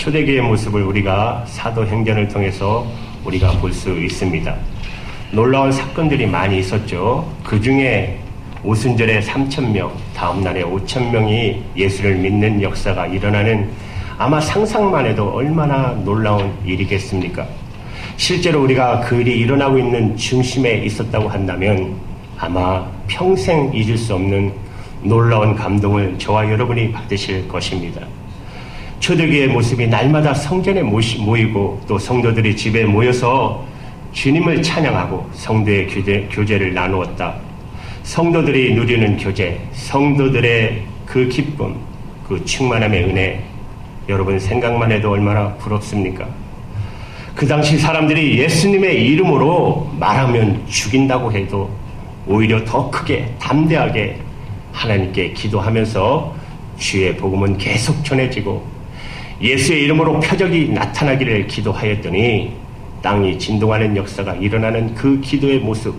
초대교회의 모습을 우리가 사도행전을 통해서 우리가 볼 수 있습니다. 놀라운 사건들이 많이 있었죠. 그 중에 오순절에 3,000명, 다음날에 5,000명이 예수를 믿는 역사가 일어나는 아마 상상만 해도 얼마나 놀라운 일이겠습니까? 실제로 우리가 그 일이 일어나고 있는 중심에 있었다고 한다면 아마 평생 잊을 수 없는 놀라운 감동을 저와 여러분이 받으실 것입니다. 초대교회의 모습이 날마다 성전에 모이고 또 성도들이 집에 모여서 주님을 찬양하고 성도의 교제를 나누었다. 성도들이 누리는 교제, 성도들의 그 기쁨, 그 충만함의 은혜, 여러분 생각만 해도 얼마나 부럽습니까? 그 당시 사람들이 예수님의 이름으로 말하면 죽인다고 해도 오히려 더 크게 담대하게 하나님께 기도하면서 주의 복음은 계속 전해지고 예수의 이름으로 표적이 나타나기를 기도하였더니 땅이 진동하는 역사가 일어나는 그 기도의 모습,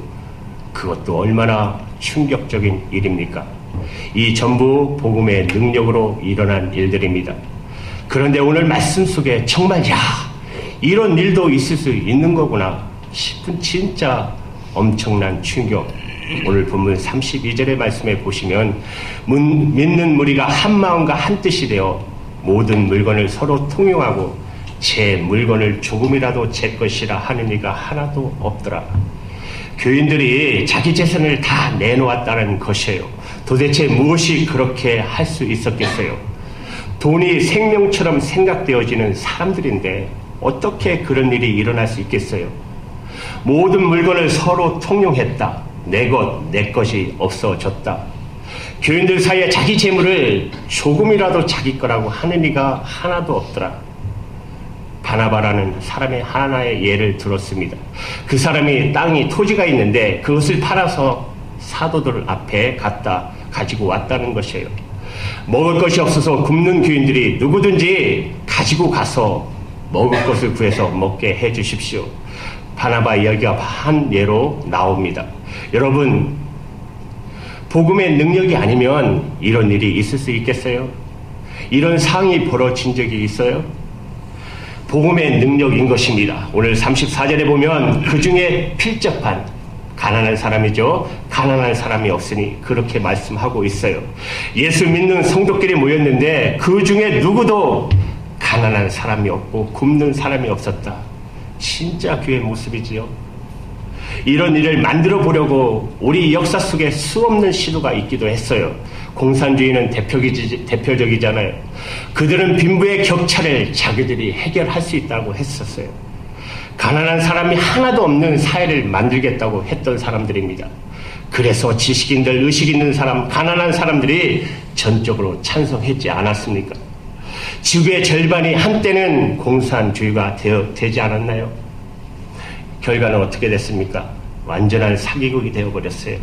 그것도 얼마나 충격적인 일입니까? 이 전부 복음의 능력으로 일어난 일들입니다. 그런데 오늘 말씀 속에 정말 이런 일도 있을 수 있는 거구나 싶은 진짜 엄청난 충격. 오늘 본문 32절의 말씀에 보시면 믿는 무리가 한 마음과 한 뜻이 되어 모든 물건을 서로 통용하고 제 물건을 조금이라도 제 것이라 하는 이가 하나도 없더라. 교인들이 자기 재산을 다 내놓았다는 것이에요. 도대체 무엇이 그렇게 할 수 있었겠어요? 돈이 생명처럼 생각되어지는 사람들인데 어떻게 그런 일이 일어날 수 있겠어요? 모든 물건을 서로 통용했다. 내 것이 없어졌다. 교인들 사이에 자기 재물을 조금이라도 자기 거라고 하는 이가 하나도 없더라. 바나바라는 사람의 하나의 예를 들었습니다. 그 사람이 토지가 있는데 그것을 팔아서 사도들 앞에 가지고 왔다는 것이에요. 먹을 것이 없어서 굶는 교인들이 누구든지 가지고 가서 먹을 것을 구해서 먹게 해 주십시오. 바나바 이야기가 한 예로 나옵니다. 여러분, 복음의 능력이 아니면 이런 일이 있을 수 있겠어요? 이런 상황이 벌어진 적이 있어요? 복음의 능력인 것입니다. 오늘 34절에 보면 그 중에 필적한 가난한 사람이죠. 가난한 사람이 없으니 그렇게 말씀하고 있어요. 예수 믿는 성도끼리 모였는데 그 중에 누구도 가난한 사람이 없고 굶는 사람이 없었다. 진짜 교회의 모습이지요. 이런 일을 만들어 보려고 우리 역사 속에 수없는 시도가 있기도 했어요. 공산주의는 대표적이잖아요. 그들은 빈부의 격차를 자기들이 해결할 수 있다고 했었어요. 가난한 사람이 하나도 없는 사회를 만들겠다고 했던 사람들입니다. 그래서 지식인들, 의식 있는 사람, 가난한 사람들이 전적으로 찬성했지 않았습니까? 지구의 절반이 한때는 공산주의가 되지 않았나요? 결과는 어떻게 됐습니까? 완전한 사기국이 되어버렸어요.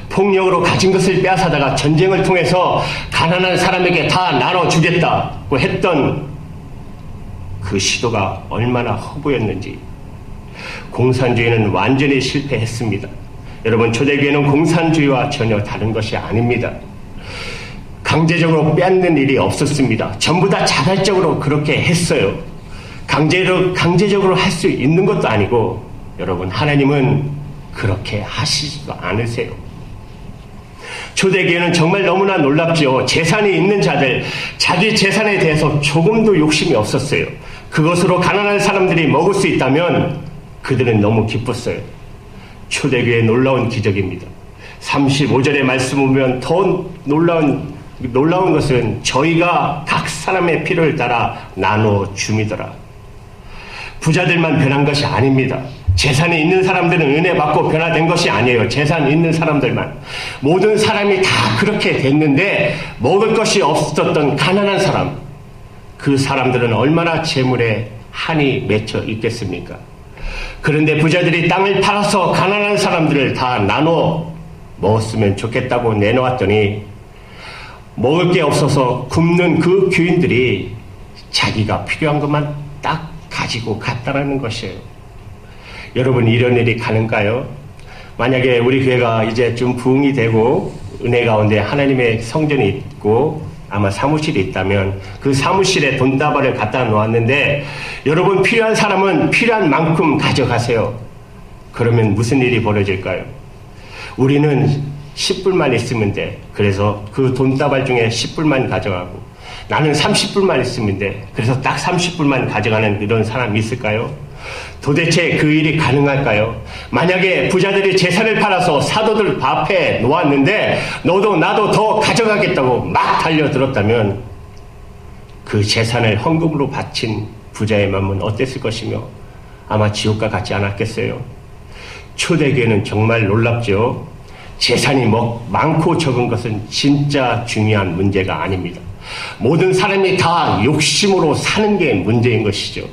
폭력으로 가진 것을 빼앗아다가 전쟁을 통해서 가난한 사람에게 다 나눠주겠다고 했던 그 시도가 얼마나 허구였는지. 공산주의는 완전히 실패했습니다. 여러분, 초대교회는 공산주의와 전혀 다른 것이 아닙니다. 강제적으로 빼앗는 일이 없었습니다. 전부 다 자발적으로 그렇게 했어요. 강제적으로 할 수 있는 것도 아니고, 여러분, 하나님은 그렇게 하시지도 않으세요. 초대교회는 정말 너무나 놀랍죠. 재산이 있는 자들, 자기 재산에 대해서 조금도 욕심이 없었어요. 그것으로 가난한 사람들이 먹을 수 있다면 그들은 너무 기뻤어요. 초대교회의 놀라운 기적입니다. 35절의 말씀 보면 더 놀라운 것은 저희가 각 사람의 필요를 따라 나눠 줌이더라. 부자들만 변한 것이 아닙니다. 재산이 있는 사람들은 은혜 받고 변화된 것이 아니에요. 재산 있는 사람들만. 모든 사람이 다 그렇게 됐는데 먹을 것이 없었던 가난한 사람, 그 사람들은 얼마나 재물에 한이 맺혀 있겠습니까? 그런데 부자들이 땅을 팔아서 가난한 사람들을 다 나눠 먹었으면 좋겠다고 내놓았더니 먹을 게 없어서 굶는 그 교인들이 자기가 필요한 것만 딱 가지고 갔다라는 것이에요. 여러분, 이런 일이 가능가요? 만약에 우리 교회가 이제 좀 부흥이 되고 은혜 가운데 하나님의 성전이 있고 아마 사무실이 있다면 그 사무실에 돈다발을 갖다 놓았는데 여러분 필요한 사람은 필요한 만큼 가져가세요. 그러면 무슨 일이 벌어질까요? 우리는 10불만 있으면 돼. 그래서 그 돈다발 중에 10불만 가져가고 나는 30불만 있으면 돼. 그래서 딱 30불만 가져가는 이런 사람이 있을까요? 도대체 그 일이 가능할까요? 만약에 부자들이 재산을 팔아서 사도들 앞에 놓았는데 너도 나도 더 가져가겠다고 막 달려들었다면 그 재산을 헌금으로 바친 부자의 마음은 어땠을 것이며 아마 지옥과 같지 않았겠어요? 초대교회는 정말 놀랍죠. 재산이 많고 적은 것은 진짜 중요한 문제가 아닙니다. 모든 사람이 다 욕심으로 사는 게 문제인 것이죠.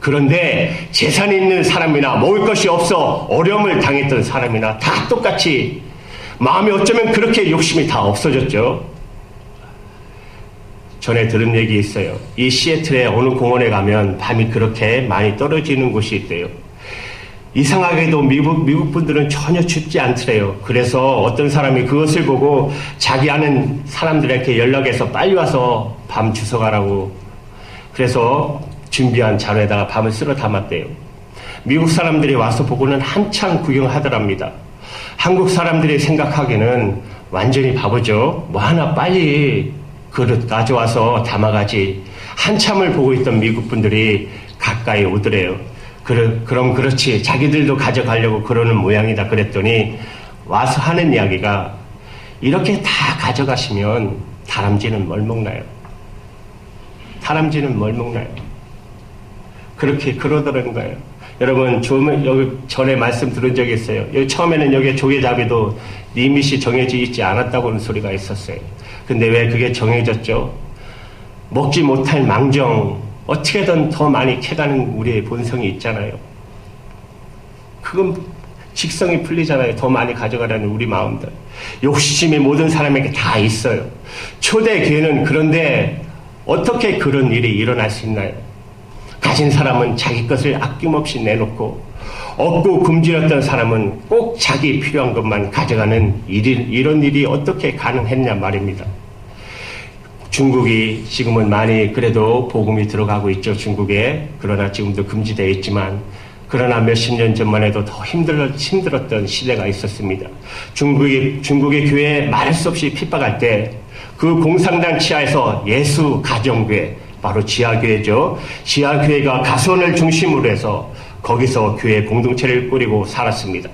그런데 재산이 있는 사람이나 먹을 것이 없어 어려움을 당했던 사람이나 다 똑같이 마음이 어쩌면 그렇게 욕심이 다 없어졌죠. 전에 들은 얘기 있어요. 이 시애틀의 어느 공원에 가면 밤이 그렇게 많이 떨어지는 곳이 있대요. 이상하게도 미국 분들은 전혀 춥지 않더래요. 그래서 어떤 사람이 그것을 보고 자기 아는 사람들에게 연락해서 빨리 와서 밤 주워가라고 그래서 준비한 잔에다가 밤을 쓸어 담았대요. 미국 사람들이 와서 보고는 한참 구경하더랍니다. 한국 사람들이 생각하기에는 완전히 바보죠. 뭐 하나 빨리 그릇 가져와서 담아가지. 한참을 보고 있던 미국 분들이 가까이 오더래요. 그럼 그렇지. 자기들도 가져가려고 그러는 모양이다. 그랬더니 와서 하는 이야기가 이렇게 다 가져가시면 다람쥐는 뭘 먹나요? 다람쥐는 뭘 먹나요? 그렇게 그러더라는 거예요. 여러분, 여기 전에 말씀 들은 적이 있어요. 여기 처음에는 여기 조개잡이도 리밋이 정해져 있지 않았다고는 소리가 있었어요. 근데 왜 그게 정해졌죠? 먹지 못할 망정, 어떻게든 더 많이 캐가는 우리의 본성이 있잖아요. 그건 직성이 풀리잖아요. 더 많이 가져가려는 우리 마음들. 욕심이 모든 사람에게 다 있어요. 초대교회는 그런데 어떻게 그런 일이 일어날 수 있나요? 가진 사람은 자기 것을 아낌없이 내놓고 없고 굶주렸던 사람은 꼭 자기 필요한 것만 가져가는 이런 일이 어떻게 가능했냐 말입니다. 중국이 지금은 많이 그래도 복음이 들어가고 있죠. 중국에. 그러나 지금도 금지되어 있지만 그러나 몇십 년 전만 해도 더 힘들었던 시대가 있었습니다. 중국의 교회에 말할 수 없이 핍박할 때 그 공산당 치하에서 예수 가정교회 바로 지하교회죠. 지하교회가 가수원을 중심으로 해서 거기서 교회 공동체를 꾸리고 살았습니다.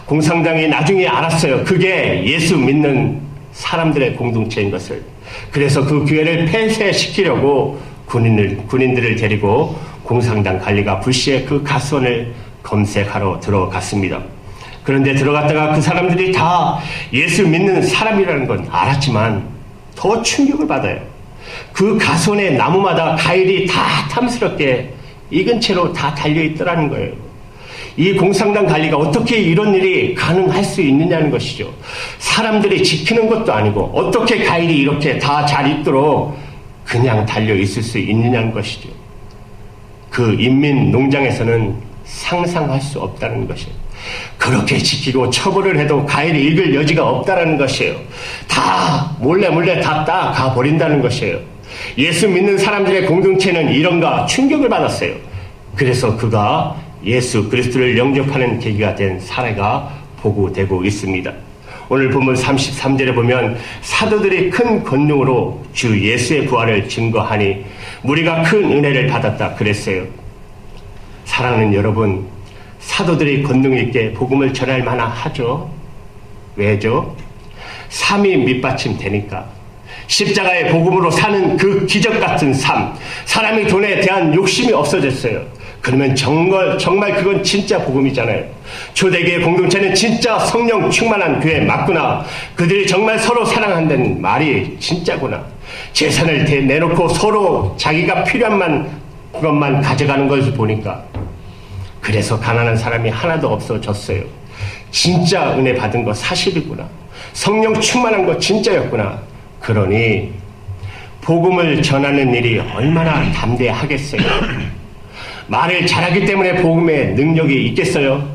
공산당이 나중에 알았어요. 그게 예수 믿는 사람들의 공동체인 것을. 그래서 그 교회를 폐쇄시키려고 군인들을 데리고 공산당 관리가 불시에 그 가수원을 검색하러 들어갔습니다. 그런데 들어갔다가 그 사람들이 다 예수 믿는 사람이라는 건 알았지만 더 충격을 받아요. 그 가수원의 나무마다 가일이 다 탐스럽게 익은 채로 다 달려있더라는 거예요. 이 공산당 관리가 어떻게 이런 일이 가능할 수 있느냐는 것이죠. 사람들이 지키는 것도 아니고 어떻게 가일이 이렇게 다 잘 있도록 그냥 달려있을 수 있느냐는 것이죠. 그 인민 농장에서는 상상할 수 없다는 것이에요. 그렇게 지키고 처벌을 해도 가일이 익을 여지가 없다는 것이에요. 다 몰래 다 따가 버린다는 것이에요. 예수 믿는 사람들의 공동체는 이런가 충격을 받았어요. 그래서 그가 예수 그리스도를 영접하는 계기가 된 사례가 보고되고 있습니다. 오늘 본문 33절에 보면 사도들이 큰 권능으로 주 예수의 부활을 증거하니 무리가 큰 은혜를 받았다 그랬어요. 사랑하는 여러분, 사도들이 권능 있게 복음을 전할 만한 하죠. 왜죠? 삶이 밑받침 되니까. 십자가의 복음으로 사는 그 기적 같은 삶, 사람이 돈에 대한 욕심이 없어졌어요. 그러면 정말 그건 진짜 복음이잖아요. 초대교회 공동체는 진짜 성령 충만한 교회 맞구나. 그들이 정말 서로 사랑한다는 말이 진짜구나. 재산을 내놓고 서로 자기가 필요한 것만 가져가는 것을 보니까 그래서 가난한 사람이 하나도 없어졌어요. 진짜 은혜 받은 거 사실이구나. 성령 충만한 거 진짜였구나. 그러니 복음을 전하는 일이 얼마나 담대하겠어요. 말을 잘하기 때문에 복음의 능력이 있겠어요?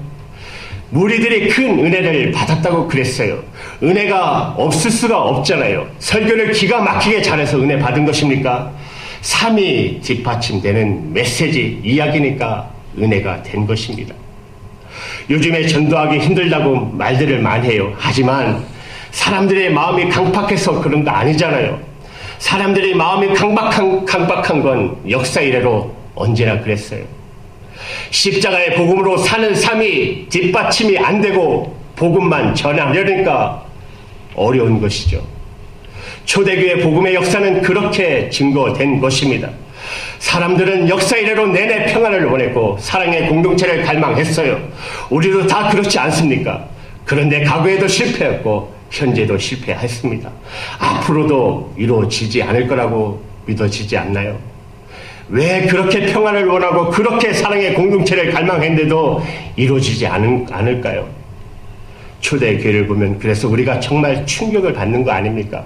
무리들이 큰 은혜를 받았다고 그랬어요. 은혜가 없을 수가 없잖아요. 설교를 기가 막히게 잘해서 은혜 받은 것입니까? 삶이 뒷받침되는 메시지, 이야기니까 은혜가 된 것입니다. 요즘에 전도하기 힘들다고 말들을 많이 해요. 하지만 사람들의 마음이 강팍해서 그런 거 아니잖아요. 사람들의 마음이 강박한 건 역사 이래로 언제나 그랬어요. 십자가의 복음으로 사는 삶이 뒷받침이 안 되고 복음만 전하려니까 어려운 것이죠. 초대교회 복음의 역사는 그렇게 증거된 것입니다. 사람들은 역사 이래로 내내 평안을 원했고 사랑의 공동체를 갈망했어요. 우리도 다 그렇지 않습니까? 그런데 과거에도 실패했고 현재도 실패했습니다. 앞으로도 이루어지지 않을 거라고 믿어지지 않나요? 왜 그렇게 평안을 원하고 그렇게 사랑의 공동체를 갈망했는데도 이루어지지 않을까요? 초대교회를 보면 그래서 우리가 정말 충격을 받는 거 아닙니까?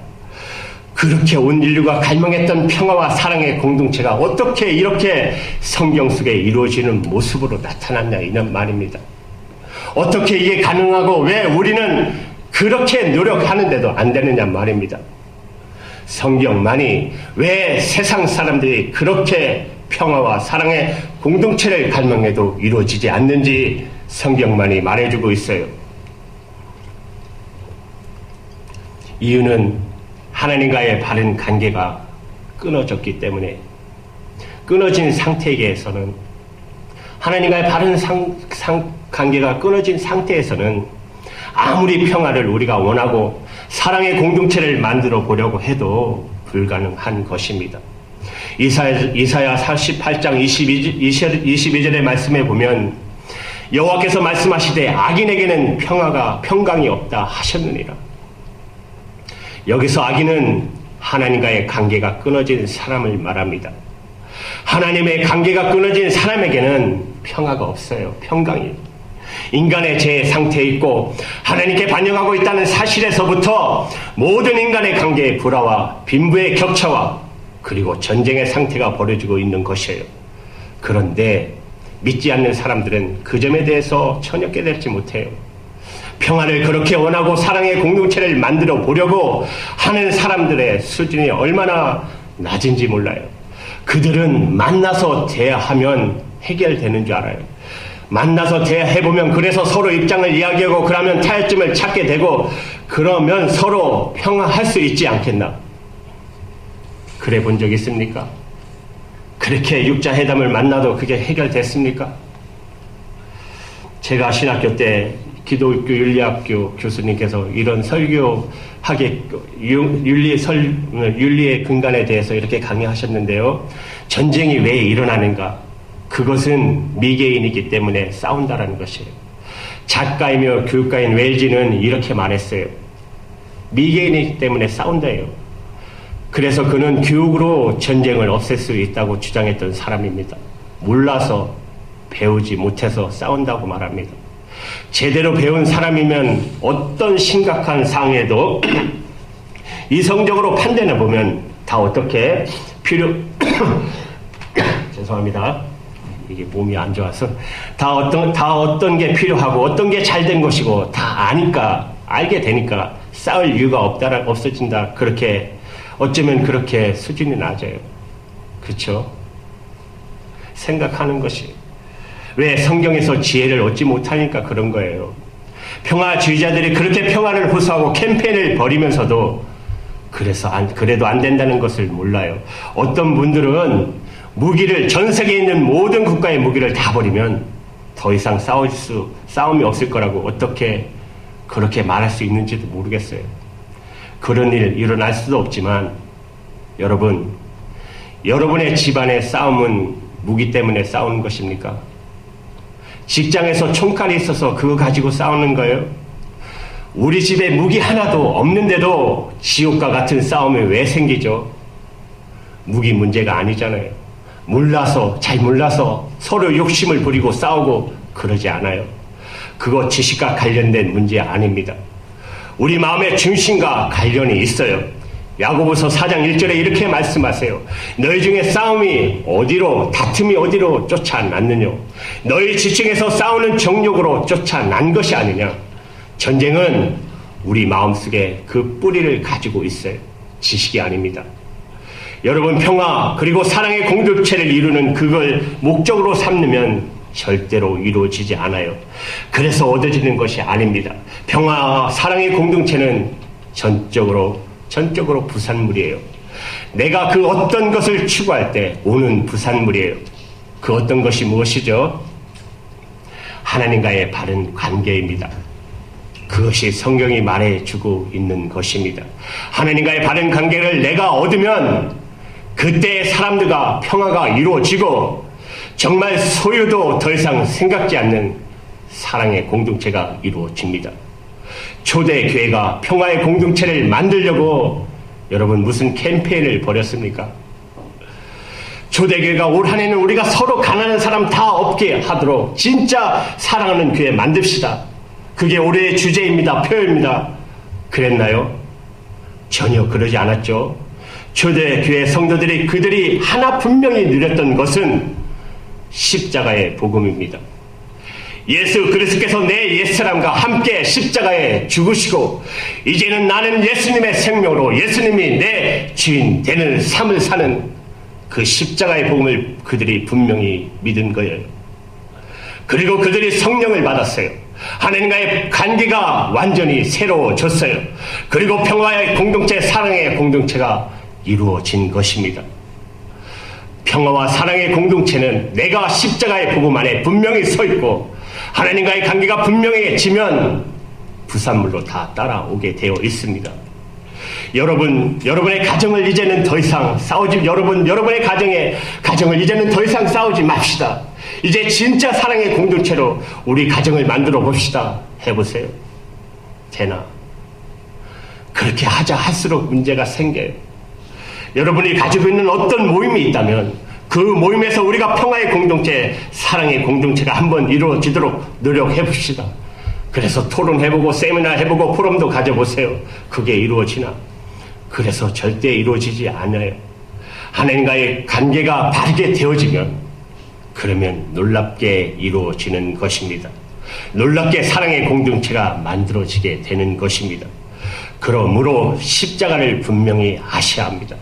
그렇게 온 인류가 갈망했던 평화와 사랑의 공동체가 어떻게 이렇게 성경 속에 이루어지는 모습으로 나타났냐 이런 말입니다. 어떻게 이게 가능하고 왜 우리는 그렇게 노력하는데도 안 되느냐 말입니다. 성경만이 왜 세상 사람들이 그렇게 평화와 사랑의 공동체를 갈망해도 이루어지지 않는지 성경만이 말해주고 있어요. 이유는 하나님과의 바른 관계가 끊어졌기 때문에, 끊어진 상태에서는, 하나님과의 바른 관계가 끊어진 상태에서는 아무리 평화를 우리가 원하고 사랑의 공동체를 만들어 보려고 해도 불가능한 것입니다. 이사야 48장 22절의 말씀에 보면 여호와께서 말씀하시되 악인에게는 평강이 없다 하셨느니라. 여기서 악인은 하나님과의 관계가 끊어진 사람을 말합니다. 하나님의 관계가 끊어진 사람에게는 평화가 없어요. 평강이. 인간의 제 상태에 있고 하나님께 반영하고 있다는 사실에서부터 모든 인간의 관계의 불화와 빈부의 격차와 그리고 전쟁의 상태가 벌어지고 있는 것이에요. 그런데 믿지 않는 사람들은 그 점에 대해서 전혀 깨닫지 못해요. 평화를 그렇게 원하고 사랑의 공동체를 만들어 보려고 하는 사람들의 수준이 얼마나 낮은지 몰라요. 그들은 만나서 대화하면 해결되는 줄 알아요. 만나서 대화해보면 그래서 서로 입장을 이야기하고 그러면 타협점을 찾게 되고 그러면 서로 평화할 수 있지 않겠나? 그래 본 적 있습니까? 그렇게 육자회담을 만나도 그게 해결됐습니까? 제가 신학교 때 기독교 윤리학교 교수님께서 이런 설교하게 윤리의 근간에 대해서 이렇게 강의하셨는데요. 전쟁이 왜 일어나는가? 그것은 미개인이기 때문에 싸운다라는 것이에요. 작가이며 교육가인 웰즈는 이렇게 말했어요. 미개인이기 때문에 싸운다예요. 그래서 그는 교육으로 전쟁을 없앨 수 있다고 주장했던 사람입니다. 몰라서 배우지 못해서 싸운다고 말합니다. 제대로 배운 사람이면 어떤 심각한 상황에도 이성적으로 판단해보면 다 어떻게 죄송합니다. 이게 몸이 안 좋아서 다 어떤 게 필요하고 어떤 게 잘된 것이고 다 아니까 알게 되니까 싸울 이유가 없어진다. 그렇게 어쩌면 그렇게 수준이 낮아요. 그렇죠? 생각하는 것이 왜 성경에서 지혜를 얻지 못하니까 그런 거예요. 평화주의자들이 그렇게 평화를 호소하고 캠페인을 벌이면서도 그래도 안 된다는 것을 몰라요. 어떤 분들은 전 세계에 있는 모든 국가의 무기를 다 버리면 더 이상 싸움이 없을 거라고 어떻게 그렇게 말할 수 있는지도 모르겠어요. 그런 일 일어날 수도 없지만 여러분의 집안의 싸움은 무기 때문에 싸우는 것입니까? 직장에서 총칼이 있어서 그거 가지고 싸우는 거예요? 우리 집에 무기 하나도 없는데도 지옥과 같은 싸움이 왜 생기죠? 무기 문제가 아니잖아요. 잘 몰라서 서로 욕심을 부리고 싸우고 그러지 않아요. 그거 지식과 관련된 문제 아닙니다. 우리 마음의 중심과 관련이 있어요. 야고보서 4장 1절에 이렇게 말씀하세요. 너희 중에 싸움이 어디로, 다툼이 어디로 쫓아났느냐? 너희 지층에서 싸우는 정욕으로 쫓아난 것이 아니냐? 전쟁은 우리 마음속에 그 뿌리를 가지고 있어요. 지식이 아닙니다. 여러분, 평화 그리고 사랑의 공동체를 이루는 그걸 목적으로 삼으면 절대로 이루어지지 않아요. 그래서 얻어지는 것이 아닙니다. 평화와 사랑의 공동체는 전적으로 부산물이에요. 내가 그 어떤 것을 추구할 때 오는 부산물이에요. 그 어떤 것이 무엇이죠? 하나님과의 바른 관계입니다. 그것이 성경이 말해주고 있는 것입니다. 하나님과의 바른 관계를 내가 얻으면 그때 사람들과 평화가 이루어지고 정말 소유도 더 이상 생각지 않는 사랑의 공동체가 이루어집니다. 초대교회가 평화의 공동체를 만들려고 여러분 무슨 캠페인을 벌였습니까? 초대교회가 올 한 해는 우리가 서로 가난한 사람 다 없게 하도록 진짜 사랑하는 교회 만듭시다. 그게 올해의 주제입니다. 표입니다. 그랬나요? 전혀 그러지 않았죠. 초대교회 성도들이 그들이 하나 분명히 누렸던 것은 십자가의 복음입니다. 예수 그리스도께서 내 옛사람과 함께 십자가에 죽으시고 이제는 나는 예수님의 생명으로 예수님이 내 주인 되는 삶을 사는 그 십자가의 복음을 그들이 분명히 믿은 거예요. 그리고 그들이 성령을 받았어요. 하나님과의 관계가 완전히 새로워졌어요. 그리고 평화의 공동체, 사랑의 공동체가 이루어진 것입니다. 평화와 사랑의 공동체는 내가 십자가의 복음 안에 분명히 서 있고 하나님과의 관계가 분명해지면 부산물로 다 따라오게 되어 있습니다. 여러분의 가정을 이제는 더 이상 여러분의 가정을 이제는 더 이상 싸우지 맙시다. 이제 진짜 사랑의 공동체로 우리 가정을 만들어 봅시다. 해보세요. 되나? 그렇게 할수록 문제가 생겨요. 여러분이 가지고 있는 어떤 모임이 있다면 그 모임에서 우리가 평화의 공동체, 사랑의 공동체가 한번 이루어지도록 노력해 봅시다. 그래서 토론해보고 세미나 해보고 포럼도 가져보세요. 그게 이루어지나? 그래서 절대 이루어지지 않아요. 하나님과의 관계가 바르게 되어지면 그러면 놀랍게 이루어지는 것입니다. 놀랍게 사랑의 공동체가 만들어지게 되는 것입니다. 그러므로 십자가를 분명히 아셔야 합니다.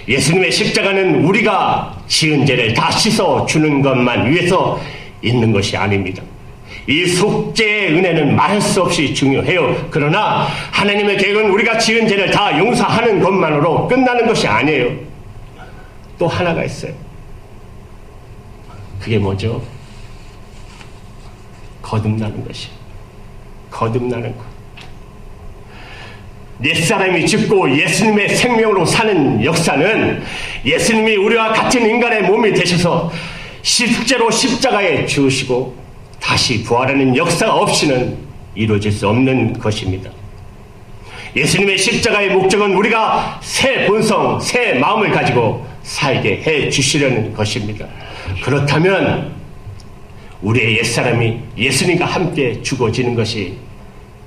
예수님의 십자가는 우리가 지은 죄를 다 씻어주는 것만 위해서 있는 것이 아닙니다. 이 속죄의 은혜는 말할 수 없이 중요해요. 그러나 하나님의 계획은 우리가 지은 죄를 다 용서하는 것만으로 끝나는 것이 아니에요. 또 하나가 있어요. 그게 뭐죠? 거듭나는 것이에요. 거듭나는 것. 옛사람이 죽고 예수님의 생명으로 사는 역사는 예수님이 우리와 같은 인간의 몸이 되셔서 실제로 십자가에 죽으시고 다시 부활하는 역사 없이는 이루어질 수 없는 것입니다. 예수님의 십자가의 목적은 우리가 새 본성, 새 마음을 가지고 살게 해 주시려는 것입니다. 그렇다면 우리의 옛사람이 예수님과 함께 죽어지는 것이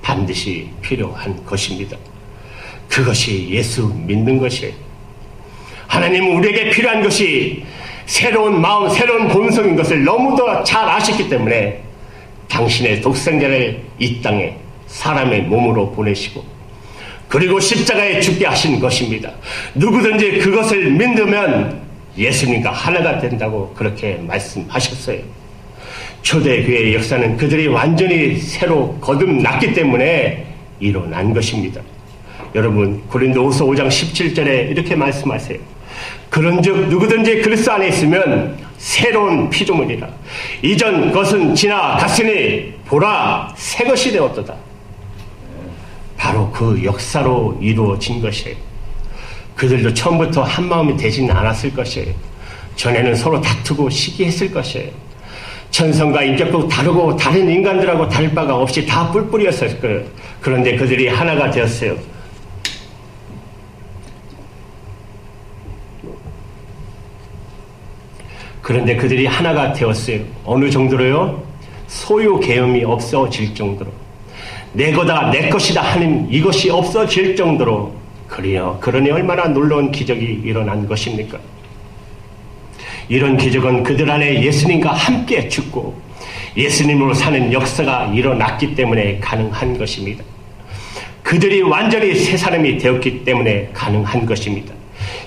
반드시 필요한 것입니다. 그것이 예수 믿는 것이에요. 하나님은 우리에게 필요한 것이 새로운 마음, 새로운 본성인 것을 너무도 잘 아셨기 때문에 당신의 독생자를 이 땅에 사람의 몸으로 보내시고 그리고 십자가에 죽게 하신 것입니다. 누구든지 그것을 믿으면 예수님과 하나가 된다고 그렇게 말씀하셨어요. 초대교회의 역사는 그들이 완전히 새로 거듭났기 때문에 일어난 것입니다. 여러분 고린도후서 5장 17절에 이렇게 말씀하세요. 그런즉 누구든지 그리스도 안에 있으면 새로운 피조물이라. 이전 것은 지나갔으니 보라 새 것이 되었도다. 바로 그 역사로 이루어진 것이에요. 그들도 처음부터 한 마음이 되지는 않았을 것이에요. 전에는 서로 다투고 시기했을 것이에요. 천성과 인격도 다르고 다른 인간들하고 다를 바가 없이 다 뿔뿔이었을 거예요. 그런데 그들이 하나가 되었어요. 그런데 그들이 하나가 되었어요. 어느 정도로요? 소유 계엄이 없어질 정도로. 내 거다, 내 것이다 하는 이것이 없어질 정도로 그러니 얼마나 놀라운 기적이 일어난 것입니까? 이런 기적은 그들 안에 예수님과 함께 죽고 예수님으로 사는 역사가 일어났기 때문에 가능한 것입니다. 그들이 완전히 새 사람이 되었기 때문에 가능한 것입니다.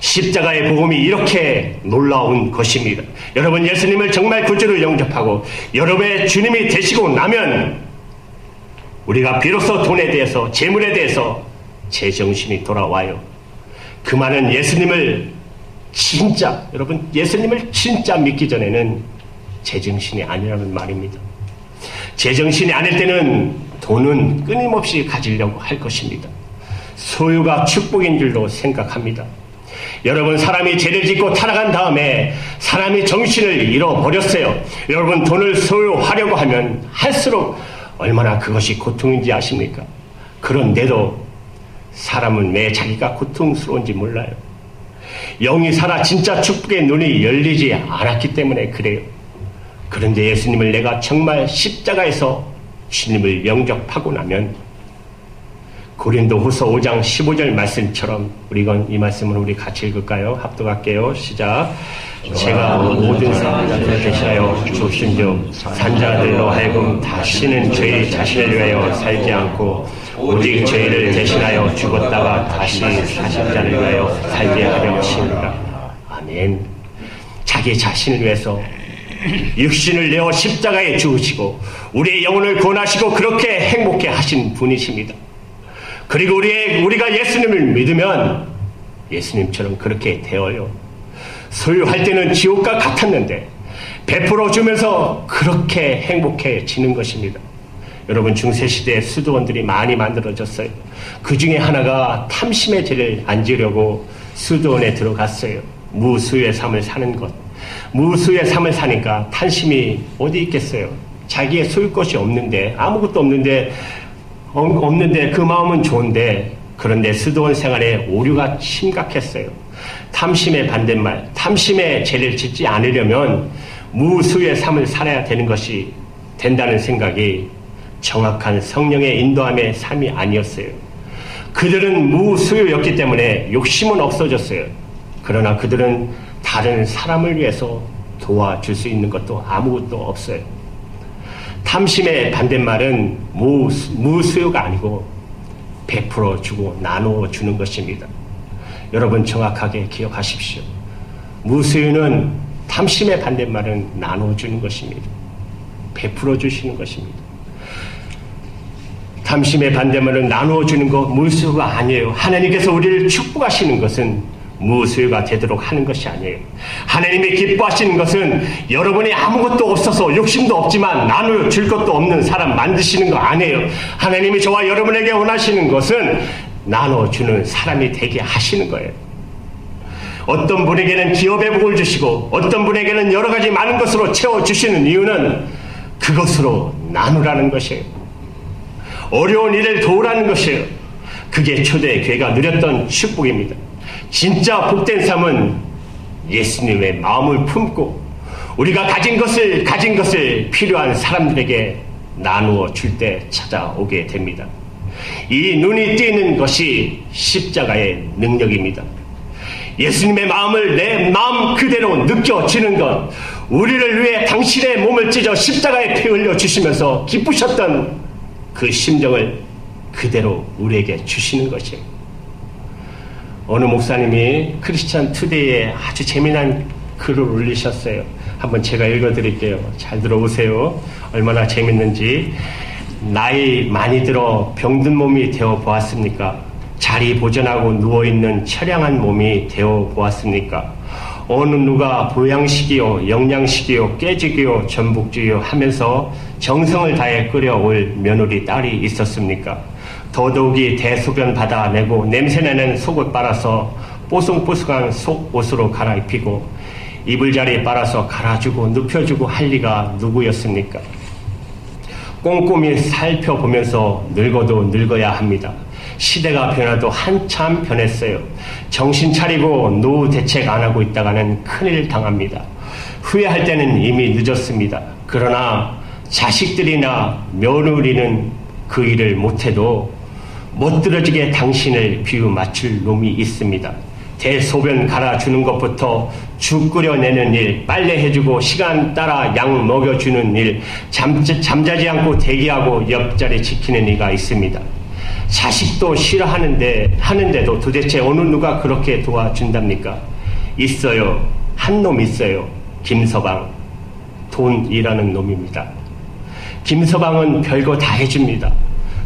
십자가의 복음이 이렇게 놀라운 것입니다. 여러분, 예수님을 정말 구주로 영접하고 여러분의 주님이 되시고 나면 우리가 비로소 돈에 대해서, 재물에 대해서 제정신이 돌아와요. 그 말은 여러분, 예수님을 진짜 믿기 전에는 제정신이 아니라는 말입니다. 제정신이 아닐 때는 돈은 끊임없이 가지려고 할 것입니다. 소유가 축복인 줄로 생각합니다. 여러분, 사람이 죄를 짓고 타락한 다음에 사람이 정신을 잃어버렸어요. 여러분, 돈을 소유하려고 하면 할수록 얼마나 그것이 고통인지 아십니까? 그런데도 사람은 왜 자기가 고통스러운지 몰라요. 영이 살아 진짜 축복의 눈이 열리지 않았기 때문에 그래요. 그런데 예수님을 내가 정말 십자가에서 주님을 영접하고 나면 고린도후서 5장 15절 말씀처럼 이 말씀을 우리 같이 읽을까요? 합독할게요. 시작. 제가 모든 사람들을 대신하여 죽으신즉 산자들로 하여금 다시는 저희 자신을 위하여 살지 않고 오직 저희를 대신하여 죽었다가 다시 사신 자를 위하여 살게 하려 하십니다. 아멘. 자기 자신을 위해서 육신을 내어 십자가에 죽으시고 우리의 영혼을 구원하시고 그렇게 행복해 하신 분이십니다. 그리고 우리가 예수님을 믿으면 예수님처럼 그렇게 되어요. 소유할 때는 지옥과 같았는데 베풀어 주면서 그렇게 행복해지는 것입니다. 여러분, 중세시대에 수도원들이 많이 만들어졌어요. 그 중에 하나가 탐심의 죄를 안 지려고 수도원에 들어갔어요. 무수의 삶을 사는 것. 무수의 삶을 사니까 탐심이 어디 있겠어요? 자기의 소유 것이 없는데, 아무것도 없는데 그 마음은 좋은데, 그런데 수도원 생활에 오류가 심각했어요. 탐심의 반대말, 탐심의 죄를 짓지 않으려면 무수의 삶을 살아야 된다는 생각이 정확한 성령의 인도함의 삶이 아니었어요. 그들은 무수요였기 때문에 욕심은 없어졌어요. 그러나 그들은 다른 사람을 위해서 도와줄 수 있는 것도 아무것도 없어요. 탐심의 반대말은 무수요가 아니고 베풀어 주고 나누어 주는 것입니다. 여러분, 정확하게 기억하십시오. 무수요는 탐심의 반대말은 나누어 주는 것입니다. 베풀어 주시는 것입니다. 탐심의 반대말은 나누어 주는 것, 무수요가 아니에요. 하나님께서 우리를 축복하시는 것은 무수요가 되도록 하는 것이 아니에요. 하나님이 기뻐하시는 것은 여러분이 아무것도 없어서 욕심도 없지만 나누어 줄 것도 없는 사람 만드시는 거 아니에요. 하나님이 저와 여러분에게 원하시는 것은 나누어 주는 사람이 되게 하시는 거예요. 어떤 분에게는 기업의 복을 주시고 어떤 분에게는 여러 가지 많은 것으로 채워주시는 이유는 그것으로 나누라는 것이에요. 어려운 일을 도우라는 것이에요. 그게 초대 교회가 누렸던 축복입니다. 진짜 복된 삶은 예수님의 마음을 품고 우리가 가진 것을 필요한 사람들에게 나누어 줄 때 찾아오게 됩니다. 이 눈이 띄는 것이 십자가의 능력입니다. 예수님의 마음을 내 마음 그대로 느껴지는 것, 우리를 위해 당신의 몸을 찢어 십자가에 피 흘려 주시면서 기쁘셨던 그 심정을 그대로 우리에게 주시는 것이에요. 어느 목사님이 크리스찬 투데이에 아주 재미난 글을 올리셨어요. 한번 제가 읽어드릴게요. 잘 들어보세요. 얼마나 재밌는지. 나이 많이 들어 병든 몸이 되어 보았습니까? 자리 보존하고 누워있는 처량한 몸이 되어 보았습니까? 어느 누가 보양식이요, 영양식이요, 깨지기요, 전복주요 하면서 정성을 다해 끓여올 며느리 딸이 있었습니까? 더더욱이 대소변 받아내고 냄새나는 속옷 빨아서 뽀송뽀송한 속옷으로 갈아입히고 이불자리 빨아서 갈아주고 눕혀주고 할 리가 누구였습니까? 꼼꼼히 살펴보면서 늙어도 늙어야 합니다. 시대가 변화도 한참 변했어요. 정신 차리고 노후 대책 안 하고 있다가는 큰일 당합니다. 후회할 때는 이미 늦었습니다. 그러나 자식들이나 며느리는 그 일을 못해도 못들어지게 당신을 비유 맞출 놈이 있습니다. 대소변 갈아주는 것부터 죽 끓여내는 일, 빨래해주고 시간 따라 양 먹여주는 일, 잠자지 않고 대기하고 옆자리 지키는 이가 있습니다. 자식도 하는데도 도대체 어느 누가 그렇게 도와준답니까? 있어요. 한 놈 있어요. 김서방. 돈이라는 놈입니다. 김서방은 별거 다 해줍니다.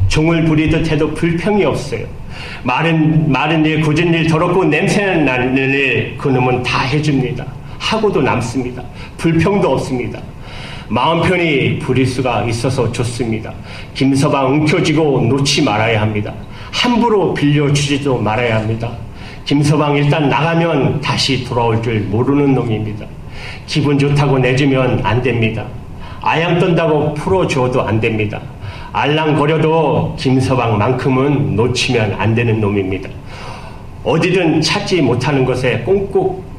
종을 부리듯 해도 불평이 없어요. 마른 일, 굳은 일, 더럽고 냄새나는 일, 그놈은 다 해줍니다. 하고도 남습니다. 불평도 없습니다. 마음 편히 부릴 수가 있어서 좋습니다. 김서방 움켜쥐고 놓지 말아야 합니다. 함부로 빌려주지도 말아야 합니다. 김서방 일단 나가면 다시 돌아올 줄 모르는 놈입니다. 기분 좋다고 내주면 안 됩니다. 아양 떤다고 풀어줘도 안 됩니다. 알랑거려도 김서방만큼은 놓치면 안 되는 놈입니다. 어디든 찾지 못하는 것에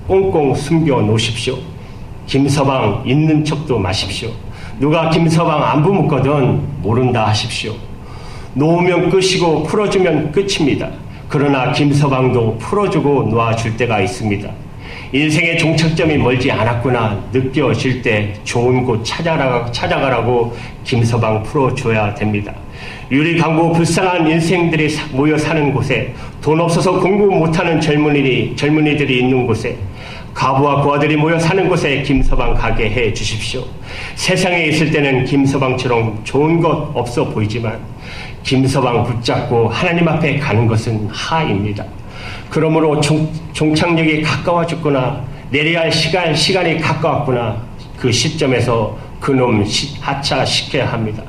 꽁꽁 숨겨 놓으십시오. 김서방 있는 척도 마십시오. 누가 김서방 안 부묻거든 모른다 하십시오. 놓으면 끝이고 풀어주면 끝입니다. 그러나 김서방도 풀어주고 놓아줄 때가 있습니다. 인생의 종착점이 멀지 않았구나 느껴질 때 좋은 곳 찾아가라고 김서방 풀어줘야 됩니다. 유리광고 불쌍한 인생들이 모여 사는 곳에, 돈 없어서 공부 못하는 젊은이들이 있는 곳에, 가부와 고아들이 모여 사는 곳에 김서방 가게 해 주십시오. 세상에 있을 때는 김서방처럼 좋은 것 없어 보이지만 김서방 붙잡고 하나님 앞에 가는 것은 하입니다. 그러므로 종착역이 가까워 죽거나 내려야 할 시간이 가까웠구나 그 시점에서 그놈 하차시켜야 합니다.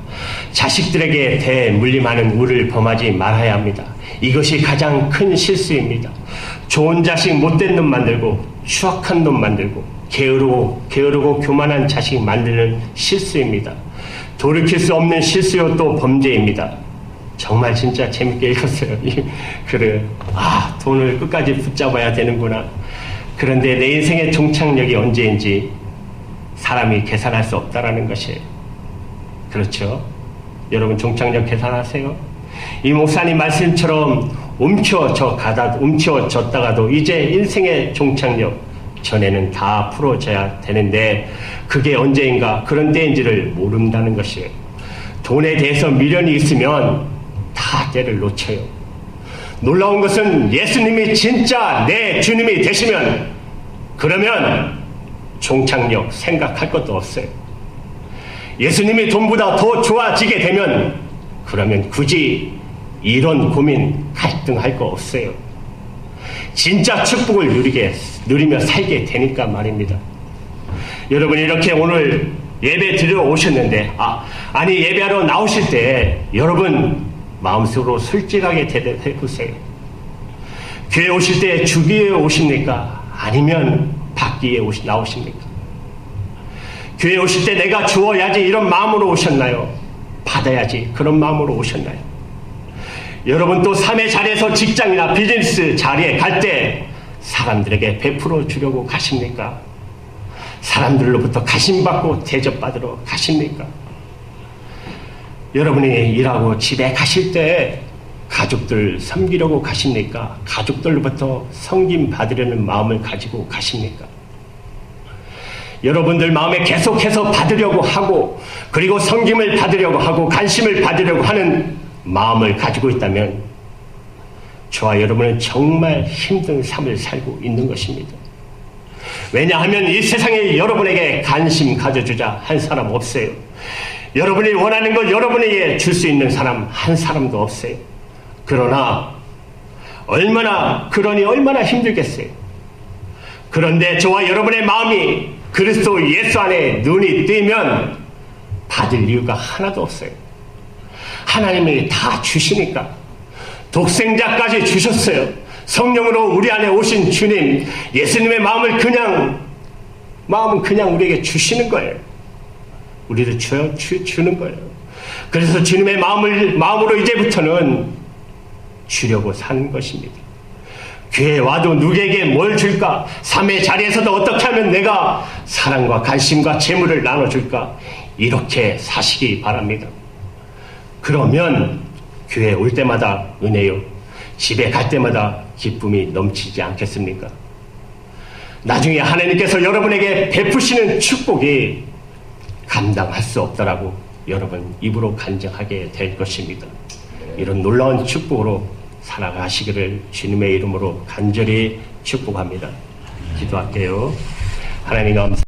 자식들에게 대물림하는 우를 범하지 말아야 합니다. 이것이 가장 큰 실수입니다. 좋은 자식 못된 놈 만들고 추악한 놈 만들고 게으르고 교만한 자식 만드는 실수입니다. 돌이킬 수 없는 실수요 또 범죄입니다. 정말 진짜 재밌게 읽었어요. 그래, 돈을 끝까지 붙잡아야 되는구나. 그런데 내 인생의 종착역이 언제인지 사람이 계산할 수 없다라는 것이에요. 그렇죠? 여러분 종착역 계산하세요? 이 목사님 말씀처럼 움켜졌다가도 이제 인생의 종착역 전에는 다 풀어져야 되는데 그게 언제인가 그런 때인지를 모른다는 것이에요. 돈에 대해서 미련이 있으면 다 때를 놓쳐요. 놀라운 것은 예수님이 진짜 내 주님이 되시면 그러면 종착역 생각할 것도 없어요. 예수님이 돈보다 더 좋아지게 되면 그러면 굳이 이런 고민 갈등할 거 없어요. 진짜 축복을 누리며 살게 되니까 말입니다. 여러분 이렇게 오늘 예배 드리러 오셨는데 아니 예배하러 나오실 때 여러분 마음속으로 솔직하게 대답해보세요. 교회 오실 때 주기에 오십니까? 아니면 받기에 나오십니까? 교회 오실 때 내가 주어야지 이런 마음으로 오셨나요? 받아야지 그런 마음으로 오셨나요? 여러분 또 삶의 자리에서 직장이나 비즈니스 자리에 갈 때 사람들에게 베풀어 주려고 가십니까? 사람들로부터 가심받고 대접받으러 가십니까? 여러분이 일하고 집에 가실 때 가족들 섬기려고 가십니까? 가족들로부터 섬김 받으려는 마음을 가지고 가십니까? 여러분들 마음에 계속해서 받으려고 하고 그리고 섬김을 받으려고 하고 관심을 받으려고 하는 마음을 가지고 있다면 저와 여러분은 정말 힘든 삶을 살고 있는 것입니다. 왜냐하면 이 세상에 여러분에게 관심 가져주자 한 사람 없어요. 여러분이 원하는 것 여러분에게 줄 수 있는 사람 한 사람도 없어요. 그러니 얼마나 힘들겠어요. 그런데 저와 여러분의 마음이 그리스도 예수 안에 눈이 뜨면 받을 이유가 하나도 없어요. 하나님이 다 주시니까. 독생자까지 주셨어요. 성령으로 우리 안에 오신 주님, 예수님의 마음은 그냥 우리에게 주시는 거예요. 우리도 주는 거예요. 그래서 주님의 마음으로 이제부터는 주려고 사는 것입니다. 교회에 와도 누구에게 뭘 줄까? 삶의 자리에서도 어떻게 하면 내가 사랑과 관심과 재물을 나눠줄까? 이렇게 사시기 바랍니다. 그러면 교회 올 때마다 은혜요. 집에 갈 때마다 기쁨이 넘치지 않겠습니까? 나중에 하나님께서 여러분에게 베푸시는 축복이 감당할 수 없더라고 여러분 입으로 간증하게 될 것입니다. 이런 놀라운 축복으로 살아가시기를 주님의 이름으로 간절히 축복합니다. 기도할게요. 하나님 감사합니다.